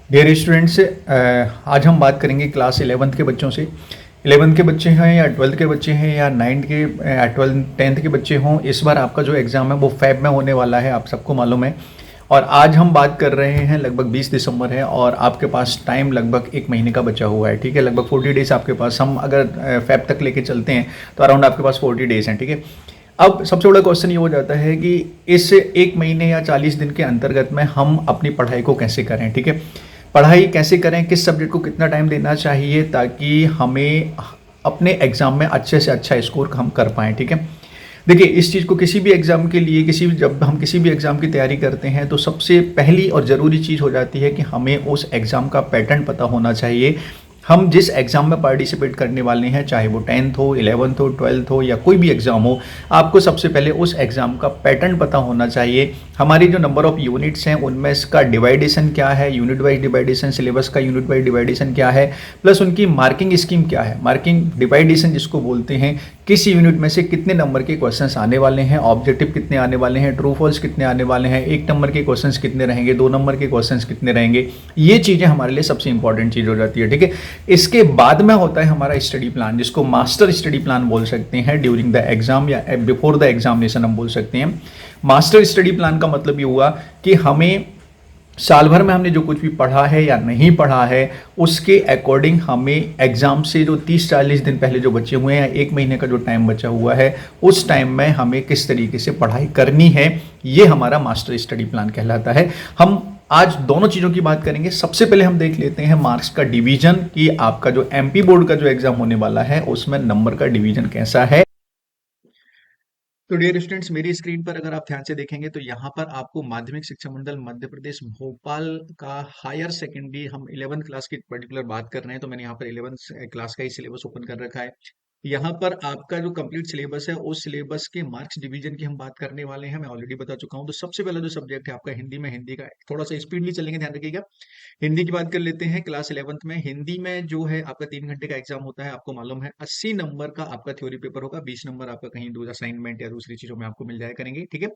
Dear students, आज हम बात करेंगे क्लास 11th के बच्चों से। 11th के बच्चे हैं या 12th के बच्चे हैं या 9th के 12 10th के बच्चे हों, इस बार आपका जो एग्ज़ाम है वो फ़ेब में होने वाला है, आप सबको मालूम है। और आज हम बात कर रहे हैं, लगभग 20 दिसंबर है और आपके पास टाइम लगभग एक महीने का बचा हुआ है। ठीक है, लगभग 40 डेज़ आपके पास, हम अगर फ़ेब तक लेके चलते हैं तो अराउंड आपके पास 40 डेज़ हैं। ठीक है, अब सबसे बड़ा क्वेश्चन ये हो जाता है कि इस एक महीने या 40 दिन के अंतर्गत में हम अपनी पढ़ाई को कैसे करें। ठीक है, पढ़ाई कैसे करें, किस सब्जेक्ट को कितना टाइम देना चाहिए ताकि हमें अपने एग्ज़ाम में अच्छे से अच्छा स्कोर हम कर पाएँ। ठीक है, देखिए इस चीज़ को किसी भी एग्ज़ाम के लिए, किसी भी जब हम किसी भी एग्ज़ाम की तैयारी करते हैं तो सबसे पहली और ज़रूरी चीज़ हो जाती है कि हमें उस एग्ज़ाम का पैटर्न पता होना चाहिए। हम जिस एग्ज़ाम में पार्टिसिपेट करने वाले हैं, चाहे वो 10th हो, 11th हो, 12th हो या कोई भी एग्ज़ाम हो, आपको सबसे पहले उस एग्ज़ाम का पैटर्न पता होना चाहिए। हमारी जो नंबर ऑफ़ यूनिट्स हैं उनमें इसका डिवाइडेशन क्या है, यूनिट वाइज डिवाइडेशन, सिलेबस का यूनिट वाइज डिवाइडेशन क्या है, प्लस उनकी मार्किंग स्कीम क्या है। मार्किंग डिवाइडेशन जिसको बोलते हैं, किस यूनिट में से कितने नंबर के क्वेश्चंस आने वाले हैं, ऑब्जेक्टिव कितने आने वाले हैं, ट्रू फॉल्स कितने आने वाले हैं, 1 नंबर के क्वेश्चंस कितने रहेंगे, 2 नंबर के क्वेश्चंस कितने रहेंगे। ये चीज़ें हमारे लिए सबसे इंपॉर्टेंट चीज़ हो जाती है। ठीक है, इसके बाद में होता है हमारा स्टडी प्लान, जिसको मास्टर स्टडी प्लान बोल सकते हैं। ड्यूरिंग द एग्जाम या बिफोर द एग्जामिनेशन हम बोल सकते हैं। मास्टर स्टडी प्लान का मतलब ये हुआ कि हमें साल भर में हमने जो कुछ भी पढ़ा है या नहीं पढ़ा है, उसके अकॉर्डिंग हमें एग्ज़ाम से जो 30-40 दिन पहले जो बचे हुए हैं, एक महीने का जो टाइम बचा हुआ है, उस टाइम में हमें किस तरीके से पढ़ाई करनी है, ये हमारा मास्टर स्टडी प्लान कहलाता है। हम आज दोनों चीज़ों की बात करेंगे। सबसे पहले हम देख लेते हैं मार्क्स का डिवीजन, कि आपका जो एमपी बोर्ड का जो एग्ज़ाम होने वाला है उसमें नंबर का डिवीजन कैसा है। तो डियर स्टूडेंट्स, मेरी स्क्रीन पर अगर आप ध्यान से देखेंगे तो यहाँ पर आपको माध्यमिक शिक्षा मंडल मध्य प्रदेश भोपाल का हायर सेकेंडरी, हम 11th क्लास की पर्टिकुलर बात कर रहे हैं, तो मैंने यहाँ पर 11th क्लास का ही सिलेबस ओपन कर रखा है। यहाँ पर आपका जो कंप्लीट सिलेबस है, उस सिलेबस के मार्क्स डिवीजन की हम बात करने वाले हैं। मैं ऑलरेडी बता चुका हूँ। तो सबसे पहला जो सब्जेक्ट है आपका हिंदी में, हिंदी का थोड़ा सा स्पीडली चलेंगे, ध्यान रखिएगा। हिंदी की बात कर लेते हैं। क्लास 11th में हिंदी में जो है आपका 3 घंटे का एग्जाम होता है, आपको मालूम है। 80 नंबर का आपका थ्योरी पेपर होगा, 20 नंबर आपका कहीं दूसरा असाइनमेंट या दूसरी चीजों में आपको मिल जाया करेंगे। ठीक है,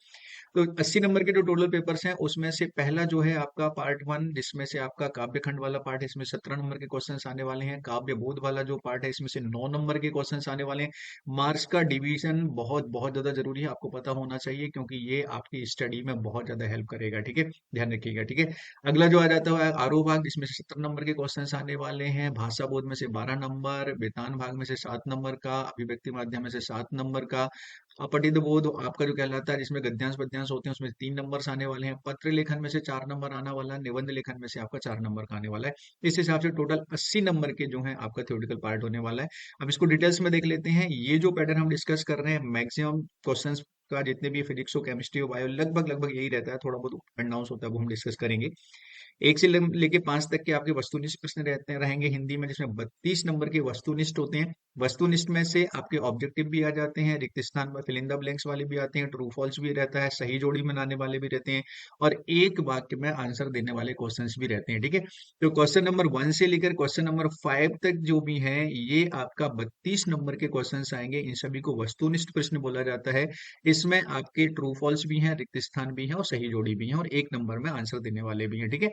तो 80 नंबर के जो टोटल पेपर्स हैं उसमें से पहला जो है आपका पार्ट 1, जिसमें से आपका काव्य खंड वाला पार्ट है, इसमें 17 नंबर के क्वेश्चंस आने वाले हैं। काव्य बोध वाला जो पार्ट है, इसमें से 9 नंबर के क्वेश्चंस आने वाले हैं। मार्क्स का डिवीजन बहुत बहुत ज्यादा जरूरी है, आपको पता होना चाहिए, क्योंकि ये आपकी स्टडी में बहुत ज्यादा हेल्प करेगा। ठीक है, ध्यान रखिएगा। ठीक है, अगला जो आ जाता है आरो भाग, इसमें से 17 नंबर के क्वेश्चंस आने वाले हैं। भाषा बोध में से 12 नंबर, वेदांत भाग में से 7 नंबर का, अभिव्यक्ति माध्यम में से 7 नंबर का, अपठित बोध आपका जो कहलाता है, जिसमें गद्यांश पद्यांश होते हैं, उसमें 3 नंबर आने वाले हैं। पत्र लेखन में से 4 नंबर आने वाला है। निबंध लेखन में से आपका 4 नंबर का आने वाला है। इस हिसाब से टोटल 80 नंबर के जो है आपका थ्योरेटिकल पार्ट होने वाला है। अब इसको डिटेल्स में देख लेते हैं। ये जो पैटर्न हम डिस्कस कर रहे हैं, मैक्सिमम क्वेश्चन का जितने भी फिजिक्स हो, केमिस्ट्री हो, बायो, लगभग लगभग यही रहता है। थोड़ा बहुत अप एंड डाउन होता है, वो हम डिस्कस करेंगे। 1 से लेके 5 तक के आपके वस्तुनिष्ठ प्रश्न रहते हैं, रहेंगे हिंदी में, जिसमें 32 नंबर के वस्तुनिष्ठ होते हैं। वस्तुनिष्ठ में से आपके ऑब्जेक्टिव भी आ जाते हैं, रिक्त स्थान में फिल इन द ब्लैंक्स वाले भी आते हैं, ट्रू फॉल्स भी रहता है, सही जोड़ी बनाने वाले भी रहते हैं, और एक वाक्य में आंसर देने वाले क्वेश्चंस भी रहते हैं। ठीक है, तो क्वेश्चन नंबर 1 से लेकर क्वेश्चन नंबर 5 तक जो भी है, ये आपका 32 नंबर के क्वेश्चंस आएंगे। इन सभी को वस्तुनिष्ठ प्रश्न बोला जाता है। इसमें आपके ट्रू फॉल्स भी हैं, रिक्त स्थान भी हैं और सही जोड़ी भी हैं, और 1 नंबर में आंसर देने वाले भी हैं। ठीक है,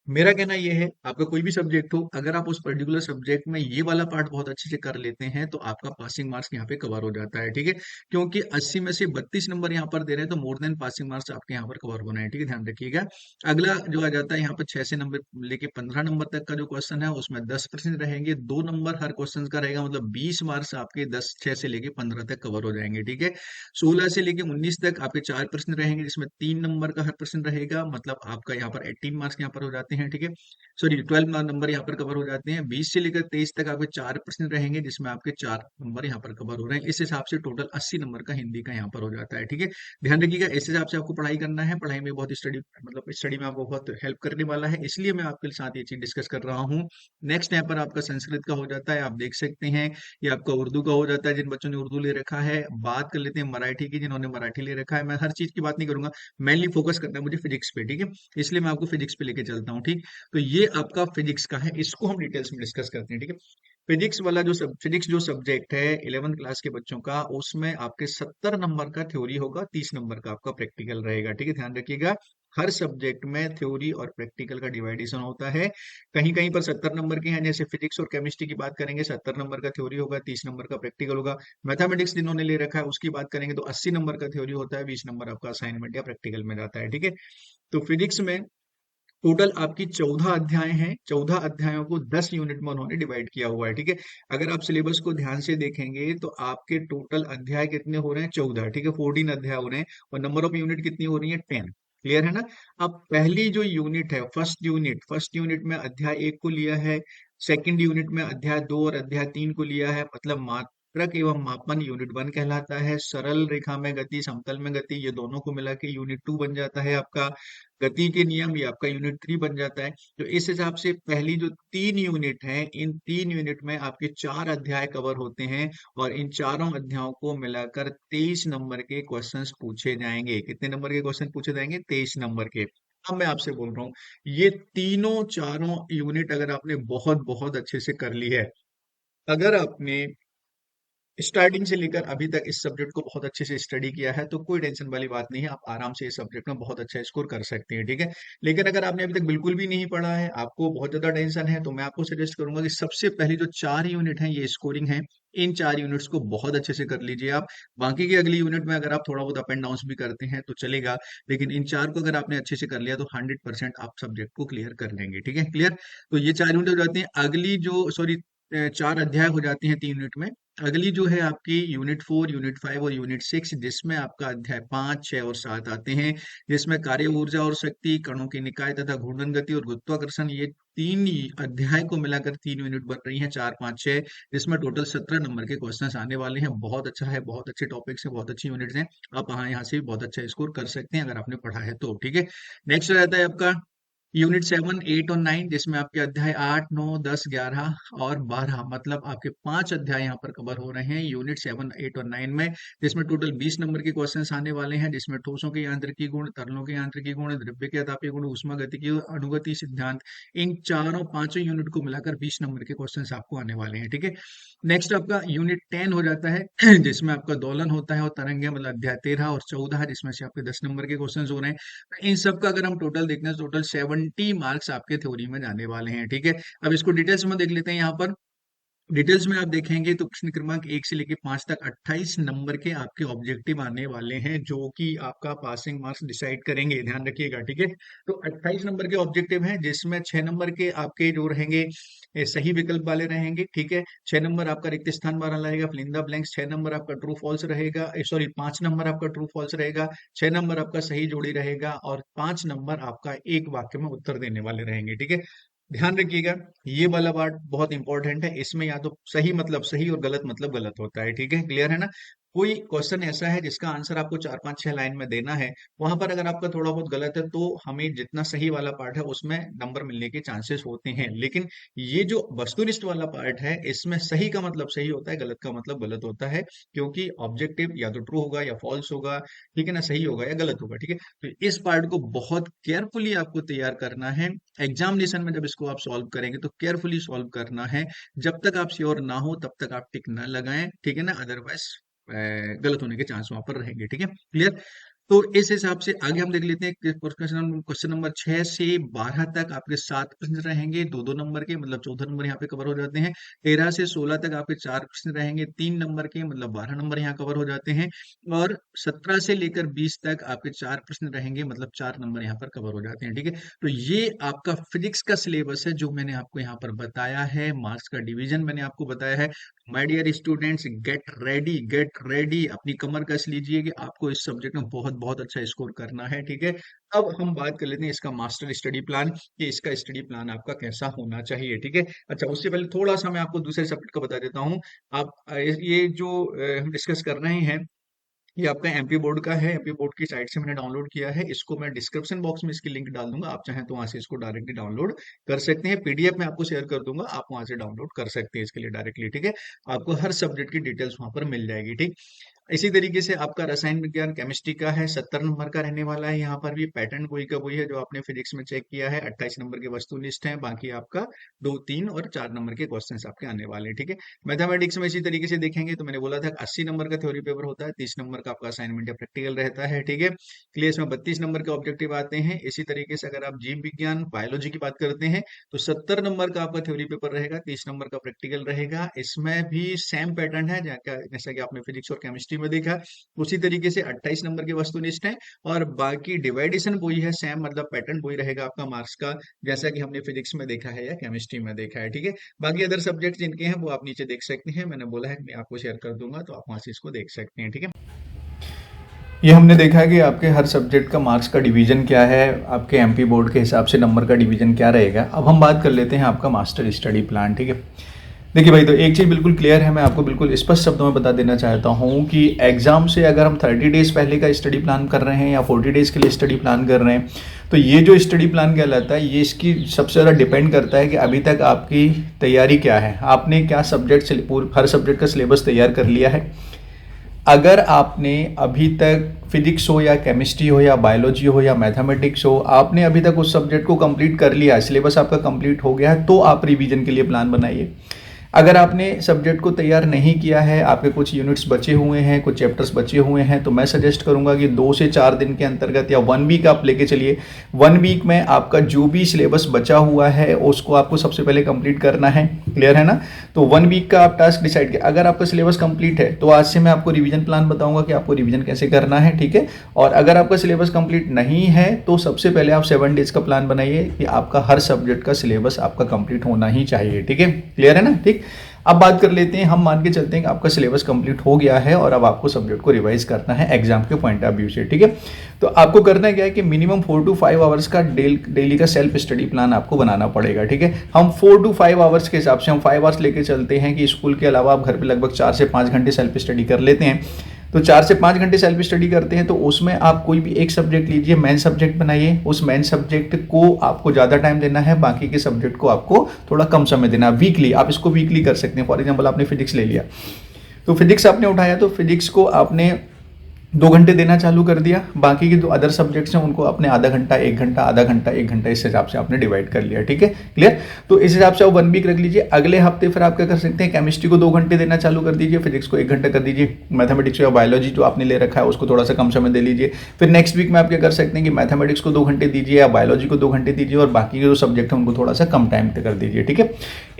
मेरा कहना ये है, आपका कोई भी सब्जेक्ट हो, अगर आप उस पर्टिकुलर सब्जेक्ट में ये वाला पार्ट बहुत अच्छे से कर लेते हैं तो आपका पासिंग मार्क्स यहाँ पे कवर हो जाता है। ठीक है, क्योंकि 80 में से 32 नंबर यहाँ पर दे रहे हैं, तो मोर देन पासिंग मार्क्स आपके यहाँ पर कवर होना है। ठीक है, ध्यान रखिएगा। अगला जो आ जाता है यहाँ पर 6 से नंबर लेके 15 नंबर तक का जो क्वेश्चन है, उसमें 10% रहेंगे। 2 नंबर हर क्वेश्चन का रहेगा, मतलब 20 मार्क्स आपके 6 से लेके 15 तक कवर हो जाएंगे। ठीक है, 16 से लेके 19 तक आपके 4 प्रश्न रहेंगे, जिसमें 3 नंबर का हर प्रश्न रहेगा, मतलब आपका यहाँ पर 18 मार्क्स यहाँ पर हो जाते हैं। ठीक है, सॉरी 12 नंबर यहाँ पर कवर हो जाते हैं। 20 से लेकर 23 तक आपके 4 प्रश्न रहेंगे, जिसमें आपके 4 नंबर यहाँ पर कवर हो रहे हैं। इस हिसाब से टोटल 80 नंबर का हिंदी का यहाँ पर हो जाता है। ठीक है, ध्यान रखिएगा, इस हिसाब से आपको पढ़ाई करना है। पढ़ाई में बहुत स्टडी, मतलब स्टडी में आपको बहुत हेल्प करने वाला है, इसलिए मैं आपके साथ ये चीज डिस्कस कर रहा हूँ। नेक्स्ट यहाँ पर आपका संस्कृत का हो जाता है, आप देख सकते हैं। ये आपका उर्दू का हो जाता है, जिन बच्चों ने उर्दू ले रखा है। बात कर लेते हैं मराठी की, जिन्होंने मराठी ले रखा है। मैं हर चीज की बात नहीं करूंगा, मेनली फोकस करना है मुझे फिजिक्स पे। ठीक है, इसलिए मैं आपको फिजिक्स पे लेके चलता हूँ। ठीक, तो ये आपका फिजिक्स का है, इसको हम डिटेल्स में डिस्कस करते हैं। ठीक है, फिजिक्स वाला जो फिजिक्स जो सब्जेक्ट है 11th क्लास के बच्चों का, उसमें आपके 70 नंबर का थ्योरी होगा, 30 नंबर का आपका प्रैक्टिकल रहेगा। ठीक है, ध्यान रखिएगा। हर सब्जेक्ट में थ्योरी और प्रैक्टिकल का डिवाइडेशन होता है। कहीं कहीं पर 70 नंबर के हैं, जैसे फिजिक्स और केमिस्ट्री की बात करेंगे 70 नंबर का थ्योरी होगा, 30 नंबर का प्रैक्टिकल होगा। मैथमेटिक्स जिन्होंने ले रखा है उसकी बात करेंगे तो 80 नंबर का थ्योरी होता है, 20 नंबर आपका असाइनमेंट या प्रैक्टिकल में जाता है। ठीक है, तो फिजिक्स में टोटल आपकी 14 अध्याय हैं। 14 अध्यायों को 10 यूनिट में उन्होंने डिवाइड किया हुआ है। ठीक है, अगर आप सिलेबस को ध्यान से देखेंगे तो आपके टोटल अध्याय कितने हो रहे हैं? 14। ठीक है, 14 अध्याय हो रहे हैं और नंबर ऑफ यूनिट कितनी हो रही है? 10। क्लियर है ना? अब पहली जो यूनिट है, फर्स्ट यूनिट में अध्याय 1 को लिया है, सेकंड यूनिट में अध्याय 2 और अध्याय 3 को लिया है, मतलब मात्रक एवं मापन यूनिट 1 कहलाता है। सरल रेखा में गति, समतल में गति, ये दोनों को मिला के यूनिट 2 बन जाता है आपका। गति के नियम, ये आपका यूनिट 3 बन जाता है। तो इस हिसाब से पहली जो 3 यूनिट है, इन 3 यूनिट में आपके 4 अध्याय कवर होते हैं और इन चारों अध्यायों को मिलाकर 23 नंबर के क्वेश्चंस पूछे जाएंगे। कितने नंबर के क्वेश्चन पूछे जाएंगे? 23 नंबर के। अब मैं आपसे बोल रहा हूँ, ये तीनों चारों यूनिट अगर आपने बहुत बहुत अच्छे से कर ली है, अगर आपने स्टार्टिंग से लेकर अभी तक इस सब्जेक्ट को बहुत अच्छे से स्टडी किया है, तो कोई टेंशन वाली बात नहीं है, आप आराम से इस सब्जेक्ट में बहुत अच्छा स्कोर कर सकते हैं। ठीक है, लेकिन अगर आपने अभी तक बिल्कुल भी नहीं पढ़ा है, आपको बहुत ज्यादा टेंशन है, तो मैं आपको सजेस्ट करूंगा कि सबसे पहली जो 4 यूनिट है ये स्कोरिंग है, इन 4 यूनिट्स को बहुत अच्छे से कर लीजिए आप। बाकी की अगली यूनिट में अगर आप थोड़ा बहुत अप एंड डाउन भी करते हैं तो चलेगा, लेकिन इन 4 को अगर आपने अच्छे से कर लिया तो 100% आप सब्जेक्ट को क्लियर कर लेंगे। ठीक है, क्लियर? तो ये 4 यूनिट हो जाती हैं। अगली जो सॉरी 4 अध्याय हो जाती हैं 3 यूनिट में। अगली जो है आपकी यूनिट 4, यूनिट 5 और यूनिट 6, जिसमें आपका अध्याय 5, 6 और 7 आते हैं, जिसमें कार्य ऊर्जा और शक्ति, कणों के निकाय तथा घूर्णन गति और गुरुत्वाकर्षण, ये 3 अध्याय को मिलाकर 3 यूनिट बन रही हैं, 4, 5, 6, जिसमें टोटल 17 नंबर के क्वेश्चन आने वाले हैं। बहुत अच्छा है, बहुत अच्छे टॉपिक्स हैं, बहुत अच्छी यूनिट्स हैं। आप यहाँ से भी बहुत अच्छा स्कोर कर सकते हैं अगर आपने पढ़ा है तो। ठीक है, नेक्स्ट रहता है आपका यूनिट 7, 8 और 9, जिसमें आपके अध्याय 8, 9, 10, 11 और 12, मतलब आपके 5 अध्याय यहाँ पर कवर हो रहे हैं यूनिट 7, 8 और 9 में, जिसमें टोटल 20 नंबर के क्वेश्चंस आने वाले हैं, जिसमें ठोसों के यांत्रिकी गुण, तरलों के यांत्रिकी गुण, द्रव्य के तापीय गुण, ऊष्मा गतिकी और अणुगति सिद्धांत, इन चारों पांचों यूनिट को मिलाकर 20 नंबर के क्वेश्चन आपको आने वाले हैं। ठीक है, नेक्स्ट आपका यूनिट 10 हो जाता है जिसमें आपका दोलन होता है और तरंगे, मतलब अध्याय 13 और 14, जिसमें से आपके 10 नंबर के क्वेश्चन हो रहे हैं। तो इन सब का अगर हम टोटल देखते हैं, टोटल 70 मार्क्स आपके थ्योरी में जाने वाले हैं। ठीक है, अब इसको डिटेल्स में देख लेते हैं। यहाँ पर डिटेल्स में आप देखेंगे तो प्रश्न क्रमांक 1 से लेकर 5 तक 28 नंबर के आपके ऑब्जेक्टिव आने वाले हैं, जो कि आपका पासिंग मार्क्स डिसाइड करेंगे, ध्यान रखिएगा। ठीक है, तो 28 नंबर के ऑब्जेक्टिव हैं, जिसमें 6 नंबर के आपके जो रहेंगे सही विकल्प वाले रहेंगे। ठीक है, 6 नंबर आपका रिक्त स्थान वाला रहेगा, fill in the blanks. 6 number आपका ट्रू फॉल्स रहेगा, सॉरी 5 नंबर आपका ट्रू फॉल्स रहेगा। 6 नंबर आपका सही जोड़ी रहेगा और 5 नंबर आपका एक वाक्य में उत्तर देने वाले रहेंगे। ठीक है, ध्यान रखिएगा, ये वाला पार्ट बहुत इंपॉर्टेंट है। इसमें या तो सही मतलब सही और गलत मतलब गलत होता है। ठीक है, क्लियर है ना? कोई क्वेश्चन ऐसा है जिसका आंसर आपको 4, 5, 6 लाइन में देना है, वहां पर अगर आपका थोड़ा बहुत गलत है तो हमें जितना सही वाला पार्ट है उसमें नंबर मिलने के चांसेस होते हैं। लेकिन ये जो वस्तुनिष्ठ वाला पार्ट है, इसमें सही का मतलब सही होता है, गलत का मतलब गलत होता है, क्योंकि ऑब्जेक्टिव या तो ट्रू होगा या फॉल्स होगा। ठीक है ना, सही होगा या गलत होगा। ठीक है, तो इस पार्ट को बहुत केयरफुली आपको तैयार करना है। एग्जामिनेशन में जब इसको आप सॉल्व करेंगे तो केयरफुली सॉल्व करना है। जब तक आप श्योर ना हो तब तक आप टिक ना लगाएं। ठीक है ना, अदरवाइज गलत होने के चांस वहां पर रहेंगे। ठीक है, क्लियर? तो इस हिसाब से आगे हम देख लेते हैं कि क्वेश्चन नंबर 6 से 12 तक आपके 7 प्रश्न रहेंगे, 2 2 नंबर के, मतलब 14 नंबर यहाँ पे कवर हो जाते हैं। 13 से 16 तक आपके 4 प्रश्न रहेंगे, 3 नंबर के, मतलब 12 नंबर यहाँ कवर हो जाते हैं। और 17 से लेकर 20 तक आपके 4 प्रश्न रहेंगे, मतलब 4 नंबर यहाँ पर कवर हो जाते हैं। ठीक है, तो ये आपका फिजिक्स का सिलेबस है जो मैंने आपको यहाँ पर बताया है। मार्क्स का डिवीजन मैंने आपको बताया है। My dear students, get ready, अपनी कमर कस लीजिए कि आपको इस सब्जेक्ट में बहुत बहुत अच्छा स्कोर करना है। ठीक है, अब हम बात कर लेते हैं इसका मास्टर स्टडी प्लान, कि इसका स्टडी प्लान आपका कैसा होना चाहिए। ठीक है, अच्छा उससे पहले थोड़ा सा मैं आपको दूसरे सब्जेक्ट का बता देता हूँ। आप ये जो हम डिस्कस कर रहे हैं, ये आपका एमपी बोर्ड का है। एमपी बोर्ड की साइट से मैंने डाउनलोड किया है, इसको मैं डिस्क्रिप्शन बॉक्स में इसकी लिंक डाल दूंगा, आप चाहें तो वहां से इसको डायरेक्टली डाउनलोड कर सकते हैं। पीडीएफ में आपको शेयर कर दूंगा, आप वहां से डाउनलोड कर सकते हैं इसके लिए डायरेक्टली। ठीक है, आपको हर सब्जेक्ट की डिटेल्स वहां पर मिल जाएगी। ठीक, इसी तरीके से आपका रसायन विज्ञान केमिस्ट्री का है 70 नंबर का रहने वाला है। यहाँ पर भी पैटर्न वही का वही है जो आपने फिजिक्स में चेक किया है। 28 नंबर के वस्तुनिष्ठ है, बाकी आपका 2, 3 और 4 नंबर के क्वेश्चंस आपके आने वाले हैं। ठीक है, मैथमेटिक्स में इसी तरीके से देखेंगे तो मैंने बोला था 80 नंबर का थ्योरी पेपर होता है, 30 नंबर का आपका असाइनमेंट या प्रैक्टिकल रहता है। ठीक है, क्लियर, इसमें 32 नंबर के ऑब्जेक्टिव आते हैं। इसी तरीके से अगर आप जीव विज्ञान बायोलॉजी की बात करते हैं तो 70 नंबर का आपका थ्योरी पेपर रहेगा, 30 नंबर का प्रैक्टिकल रहेगा। इसमें भी सेम पैटर्न है जैसा कि आपने फिजिक्स और केमिस्ट्री में देखा, उसी तरीके से 28 नंबर के वस्तुनिष्ठ है और बाकी डिवाइडेशन वही है, सेम मतलब पैटर्न वही रहेगा आपका मार्क्स का, जैसा कि हमने फिजिक्स में देखा है या केमिस्ट्री में देखा है। ठीक है, बाकी अदर सब्जेक्ट जिनके हैं वो आप नीचे देख सकते हैं, मैंने बोला है मैं आपको शेयर कर दूंगा तो आप वहां से इसको देख सकते हैं। ठीक है, ये हमने देखा है कि आपके हर सब्जेक्ट का मार्क्स का डिवीजन क्या है, आपके एमपी बोर्ड के हिसाब से नंबर का डिवीजन क्या रहेगा। अब हम बात कर लेते हैं आपका मास्टर स्टडी प्लान। ठीक है, देखिए भाई, तो एक चीज़ बिल्कुल क्लियर है, मैं आपको बिल्कुल स्पष्ट शब्दों में बता देना चाहता हूँ कि एग्जाम से अगर हम 30 डेज पहले का स्टडी प्लान कर रहे हैं या 40 डेज के लिए स्टडी प्लान कर रहे हैं, तो ये जो स्टडी प्लान कहलाता है ये इसकी सबसे ज़्यादा डिपेंड करता है कि अभी तक आपकी तैयारी क्या है, आपने क्या सब्जेक्ट हर सब्जेक्ट का सिलेबस तैयार कर लिया है। अगर आपने अभी तक फिजिक्स हो या केमिस्ट्री हो या बायोलॉजी हो या मैथमेटिक्स हो, आपने अभी तक उस सब्जेक्ट को कंप्लीट कर लिया है, सिलेबस आपका कंप्लीट हो गया है, तो आप रिवीजन के लिए प्लान बनाइए। अगर आपने सब्जेक्ट को तैयार नहीं किया है, आपके कुछ यूनिट्स बचे हुए हैं, कुछ चैप्टर्स बचे हुए हैं, तो मैं सजेस्ट करूंगा कि 2 से 4 दिन के अंतर्गत या 1 वीक आप लेके चलिए। 1 वीक में आपका जो भी सिलेबस बचा हुआ है उसको आपको सबसे पहले कंप्लीट करना है। क्लियर है ना? तो 1 वीक का आप टास्क डिसाइड किया। अगर आपका सिलेबस कंप्लीट है तो आज से मैं आपको रिवीजन प्लान बताऊंगा कि आपको रिवीजन कैसे करना है। ठीक है, और अगर आपका सिलेबस कंप्लीट नहीं है तो सबसे पहले आप 7 डेज का प्लान बनाइए कि आपका हर सब्जेक्ट का सिलेबस आपका कंप्लीट होना ही चाहिए। ठीक है, क्लियर है ना? ठीक, अब बात कर लेते हैं, हम मान के चलते हैं कि आपका सिलेबस कंप्लीट हो गया है और अब आपको सब्जेक्ट को रिवाइज करना है एग्जाम के पॉइंट ऑफ व्यू से। ठीक है, तो आपको करना क्या है कि मिनिमम 4 to 5 आवर्स का डेली का सेल्फ स्टडी प्लान आपको बनाना पड़ेगा। ठीक है, हम 4 to 5 आवर्स के हिसाब से हम 5 आवर्स लेके चलते हैं कि स्कूल के अलावा आप घर पे लगभग 4 से 5 घंटे सेल्फ स्टडी कर लेते हैं। तो 4 से 5 घंटे सेल्फ स्टडी करते हैं तो उसमें आप कोई भी एक सब्जेक्ट लीजिए, मेन सब्जेक्ट बनाइए, उस मेन सब्जेक्ट को आपको ज़्यादा टाइम देना है, बाकी के सब्जेक्ट को आपको थोड़ा कम समय देना है। वीकली आप इसको वीकली कर सकते हैं। फॉर एग्जाम्पल आपने फिजिक्स ले लिया, तो फिजिक्स आपने उठाया तो फिजिक्स को आपने 2 घंटे देना चालू कर दिया, बाकी के जो अदर सब्जेक्ट्स हैं उनको आपने आधा घंटा, 1 घंटा, आधा घंटा, 1 घंटा, इस हिसाब से आपने डिवाइड कर लिया। ठीक है, क्लियर? तो इस हिसाब से आप 1 वीक रख लीजिए। अगले हफ्ते फिर आप क्या कर सकते हैं, केमिस्ट्री को 2 घंटे देना चालू कर दीजिए, फिजिक्स को 1 घंटा कर दीजिए, मैथमेटिक्स या बायोलॉजी जो आपने ले रखा है उसको थोड़ा सा कम समय दे लीजिए। फिर नेक्स्ट वीक में आप क्या कर सकते हैं कि मैथमेटिक्स को 2 घंटे दीजिए या बायोलॉजी को 2 घंटे दीजिए और बाकी के जो सब्जेक्ट हैं उनको थोड़ा सा कम टाइम कर दीजिए। ठीक है,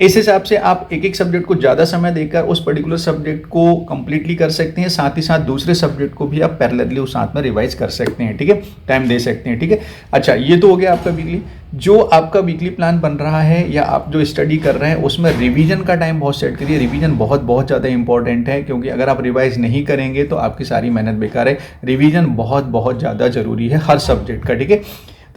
इस हिसाब से आप एक एक सब्जेक्ट को ज़्यादा समय देकर उस पर्टिकुलर सब्जेक्ट को कंप्लीटली कर सकते हैं, साथ ही साथ दूसरे सब्जेक्ट को भी आप पैरेलली उस साथ में रिवाइज कर सकते हैं। ठीक है, टाइम दे सकते हैं। ठीक है, अच्छा, ये तो हो गया आपका वीकली। जो आपका वीकली प्लान बन रहा है या आप जो स्टडी कर रहे हैं उसमें रिवीजन का टाइम बहुत सेट करिए। रिवीजन बहुत बहुत ज़्यादा इंपॉर्टेंट है, क्योंकि अगर आप रिवाइज नहीं करेंगे तो आपकी सारी मेहनत बेकार है। रिवीजन बहुत बहुत ज़्यादा जरूरी है हर सब्जेक्ट का। ठीक है,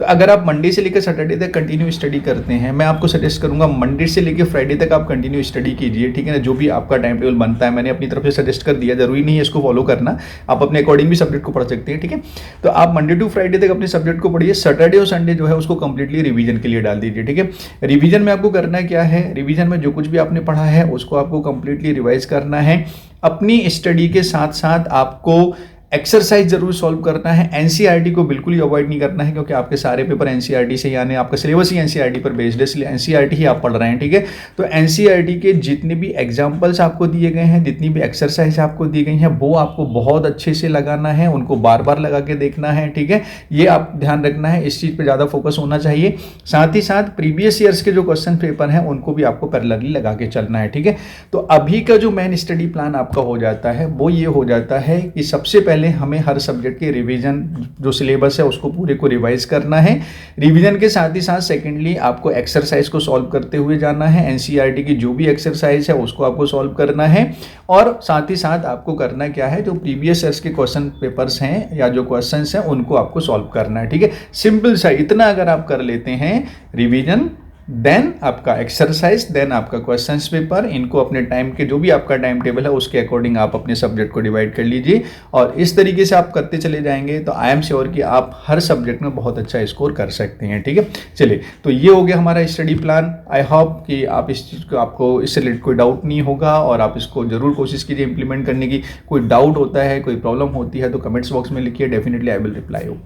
तो अगर आप मंडे से लेकर सैटरडे तक कंटिन्यू स्टडी करते हैं, मैं आपको सजेस्ट करूंगा मंडे से लेकर फ्राइडे तक आप कंटिन्यू स्टडी कीजिए। ठीक है ना, जो भी आपका टाइम टेबल बनता है मैंने अपनी तरफ से सजेस्ट कर दिया, जरूरी नहीं है इसको फॉलो करना, आप अपने अकॉर्डिंग भी सब्जेक्ट को पढ़ सकते हैं। ठीक है, तो आप मंडे टू फ्राइडे तक अपने सब्जेक्ट को पढ़िए, सैटरडे और संडे जो है उसको कंप्लीटली रिवीजन के लिए डाल दीजिए। ठीक है, रिवीजन में आपको करना क्या है, रिवीजन में जो कुछ भी आपने पढ़ा है उसको आपको कंप्लीटली रिवाइज करना है। अपनी स्टडी के साथ साथ आपको एक्सरसाइज जरूर सॉल्व करना है। एनसीईआरटी को बिल्कुल ही अवॉइड नहीं करना है, क्योंकि आपके सारे पेपर एनसीईआरटी से, यानी आपका सिलेबस ही एनसीईआरटी पर बेस्ड है, इसलिए एनसीईआरटी ही आप पढ़ रहे हैं। ठीक है, तो एनसीईआरटी के जितने भी एग्जांपल्स आपको दिए गए हैं, जितनी भी एक्सरसाइज आपको दी गई हैं, वो आपको बहुत अच्छे से लगाना है, उनको बार बार लगा के देखना है। ठीक है, ये आप ध्यान रखना है, इस चीज़ पर ज़्यादा फोकस होना चाहिए। साथ ही साथ प्रीवियस ईयर्स के जो क्वेश्चन पेपर हैं उनको भी आपको पैरेलली लगा के चलना है। ठीक है, तो अभी का जो मेन स्टडी प्लान आपका हो जाता है वो ये हो जाता है कि सबसे पहले हमें हर सब्जेक्ट के रिवीजन जो सिलेबस है उसको पूरे को रिवाइज करना है। रिवीजन के साथ ही साथ सेकेंडली आपको एक्सरसाइज को सॉल्व करते हुए जाना है। एनसीईआरटी की जो भी एक्सरसाइज है उसको आपको सॉल्व करना है, और साथ ही साथ आपको करना क्या है, जो प्रीवियस ईयर्स के क्वेश्चन पेपर्स हैं या जो क्वेश्चंस हैं उनको आपको सॉल्व करना है। ठीक है, सिंपल सा इतना अगर आप कर लेते हैं, रिवीजन, देन आपका एक्सरसाइज, देन आपका क्वेश्चंस पेपर। इनको अपने टाइम के जो भी आपका टाइम टेबल है उसके अकॉर्डिंग आप अपने सब्जेक्ट को डिवाइड कर लीजिए, और इस तरीके से आप करते चले जाएंगे तो आई एम श्योर कि आप हर सब्जेक्ट में बहुत अच्छा स्कोर कर सकते हैं। ठीक है, चलिए तो ये हो गया हमारा स्टडी प्लान। आई होप कि आप इस चीज़ को, आपको इससे रिलेटेड कोई डाउट नहीं होगा और आप इसको जरूर कोशिश कीजिए इंप्लीमेंट करने की। कोई डाउट होता है, कोई प्रॉब्लम होती है तो कमेंट्स बॉक्स में लिखिए, definitely I will reply you.